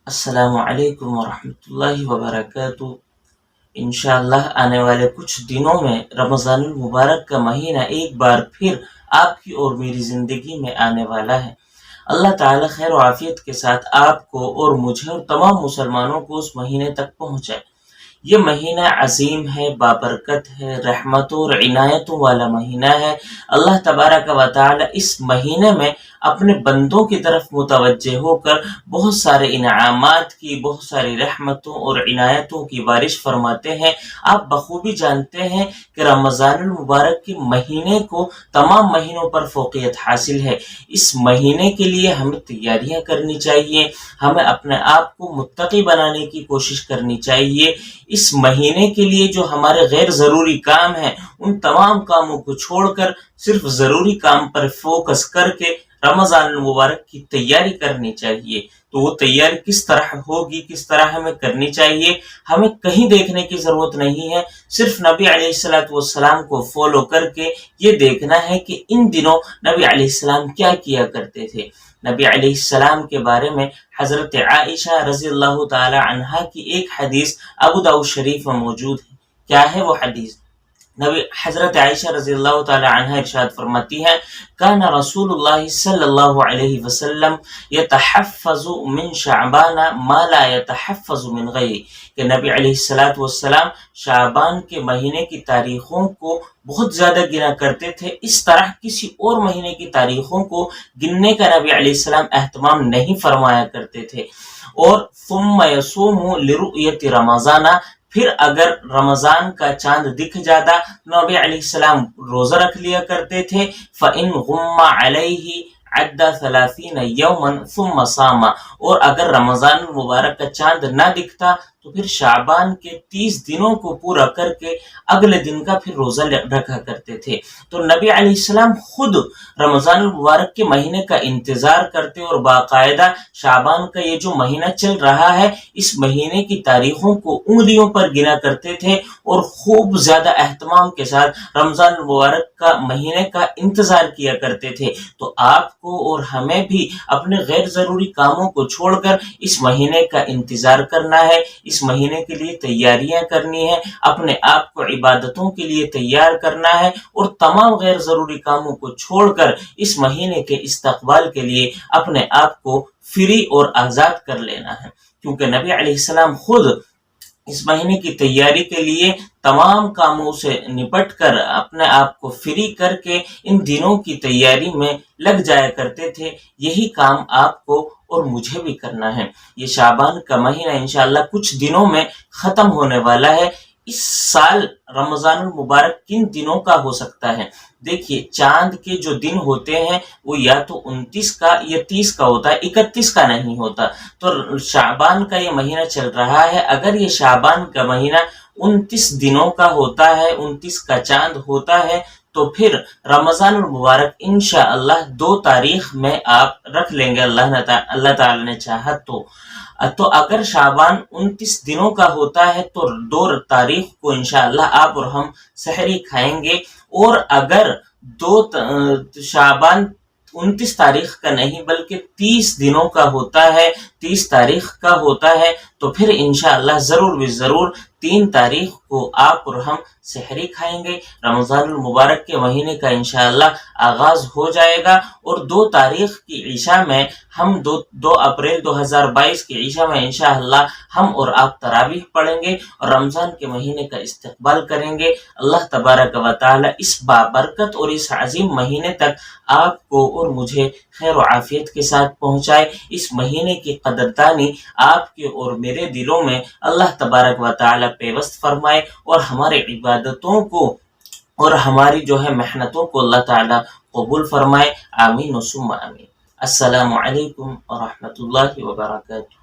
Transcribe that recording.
السلام علیکم ورحمۃ اللہ وبرکاتہ۔ انشاءاللہ آنے والے کچھ دنوں میں رمضان المبارک کا مہینہ ایک بار پھر آپ کی اور میری زندگی میں آنے والا ہے۔ اللہ تعالیٰ خیر و عافیت کے ساتھ آپ کو اور مجھے اور تمام مسلمانوں کو اس مہینے تک پہنچائے۔ یہ مہینہ عظیم ہے، بابرکت ہے، رحمتوں اور عنایتوں والا مہینہ ہے۔ اللہ تبارک و تعالی اس مہینے میں اپنے بندوں کی طرف متوجہ ہو کر بہت سارے انعامات کی، بہت ساری رحمتوں اور عنایتوں کی بارش فرماتے ہیں۔ آپ بخوبی جانتے ہیں کہ رمضان المبارک کے مہینے کو تمام مہینوں پر فوقیت حاصل ہے۔ اس مہینے کے لیے ہمیں تیاریاں کرنی چاہیے، ہمیں اپنے آپ کو متقی بنانے کی کوشش کرنی چاہیے۔ اس مہینے کے لیے جو ہمارے غیر ضروری کام ہیں ان تمام کاموں کو چھوڑ کر صرف ضروری کام پر فوکس کر کے رمضان المبارک کی تیاری کرنی چاہیے۔ تو وہ تیاری کس طرح ہوگی، کس طرح ہمیں کرنی چاہیے، ہمیں کہیں دیکھنے کی ضرورت نہیں ہے، صرف نبی علیہ السلام کو فالو کر کے یہ دیکھنا ہے کہ ان دنوں نبی علیہ السلام کیا کیا کرتے تھے۔ نبی علیہ السلام کے بارے میں حضرت عائشہ رضی اللہ تعالی عنہا کی ایک حدیث ابو داؤد شریف میں موجود ہے۔ کیا ہے وہ حدیث؟ نبی حضرت عائشہ رضی اللہ تعالی عنہا ارشاد فرماتی ہے، کان رسول اللہ صلی اللہ علیہ وسلم یتحفظ من شعبان ما لا یتحفظ من غیرہ، کہ نبی علیہ السلام شعبان کے مہینے کی تاریخوں کو بہت زیادہ گنا کرتے تھے، اس طرح کسی اور مہینے کی تاریخوں کو گننے کا نبی علیہ السلام اہتمام نہیں فرمایا کرتے تھے۔ اور ثم یصوم لرؤیت رمضان، پھر اگر رمضان کا چاند دکھ جاتا نبی علیہ السلام روزہ رکھ لیا کرتے تھے۔ فَإِنْ غُمَّ عَلَيْهِ عَدَّ 30 يَوْمًا ثُمَّ صَامَ، اور اگر رمضان المبارک کا چاند نہ دکھتا تو پھر شعبان کے 30 دنوں کو پورا کر کے اگلے دن کا پھر روزہ رکھا کرتے تھے۔ تو نبی علیہ السلام خود رمضان المبارک کے مہینے کا انتظار کرتے اور باقاعدہ شعبان کا یہ جو مہینہ چل رہا ہے اس مہینے کی تاریخوں کو انگلیوں پر گنا کرتے تھے اور خوب زیادہ اہتمام کے ساتھ رمضان المبارک کا مہینے کا انتظار کیا کرتے تھے۔ تو آپ کو اور ہمیں بھی اپنے غیر ضروری کاموں کو چھوڑ کر اس مہینے کا انتظار کرنا ہے، اس مہینے کے لیے تیاریاں کرنی ہے، اپنے آپ کو عبادتوں کے لیے تیار کرنا ہے اور تمام غیر ضروری کاموں کو چھوڑ کر اس مہینے کے استقبال کے لیے اپنے آپ کو فری اور آزاد کر لینا ہے۔ کیونکہ نبی علیہ السلام خود اس مہینے کی تیاری کے لیے تمام کاموں سے نپٹ کر اپنے آپ کو فری کر کے ان دنوں کی تیاری میں لگ جایا کرتے تھے۔ یہی کام آپ کو اور مجھے بھی کرنا ہے۔ یہ شعبان کا مہینہ انشاءاللہ کچھ دنوں میں ختم ہونے والا ہے۔ اس سال رمضان المبارک کن دنوں کا ہو سکتا ہے؟ دیکھیے، چاند کے جو دن ہوتے ہیں وہ یا تو 29 کا یا 30 کا ہوتا ہے، 31 کا نہیں ہوتا۔ تو شعبان کا یہ مہینہ چل رہا ہے، اگر یہ شعبان کا مہینہ 29 دنوں کا ہوتا ہے، 29 کا چاند ہوتا ہے، تو پھر رمضان المبارک انشاءاللہ 2 تاریخ میں آپ رکھ لیں گے، اللہ تعالی نے چاہا تو اگر شعبان 29 دنوں کا ہوتا ہے تو 2 تاریخ کو انشاءاللہ آپ اور ہم سحری کھائیں گے۔ اور اگر شعبان 29 تاریخ کا نہیں بلکہ 30 دنوں کا ہوتا ہے، 30 تاریخ کا ہوتا ہے، تو پھر انشاءاللہ ضرور بھی ضرور 3 تاریخ کو آپ اور ہم سحری کھائیں گے۔ رمضان المبارک کے مہینے کا انشاءاللہ آغاز ہو جائے گا اور 2 تاریخ کی عشاء میں ہم 2 اپریل 2022 کی عشاء میں انشاءاللہ ہم اور آپ تراویح پڑھیں گے اور رمضان کے مہینے کا استقبال کریں گے۔ اللہ تبارک و تعالی اس بابرکت اور اس عظیم مہینے تک آپ کو اور مجھے خیر و عافیت کے ساتھ پہنچائے۔ اس مہینے کی قدردانی آپ کے اور میرے دلوں میں اللہ تبارک و تعالی پیوست فرمائے اور ہمارے عبادتوں کو اور ہماری جو ہے محنتوں کو اللہ تعالی قبول فرمائے۔ آمین و ثم آمین۔ السلام علیکم ورحمۃ اللہ وبرکاتہ۔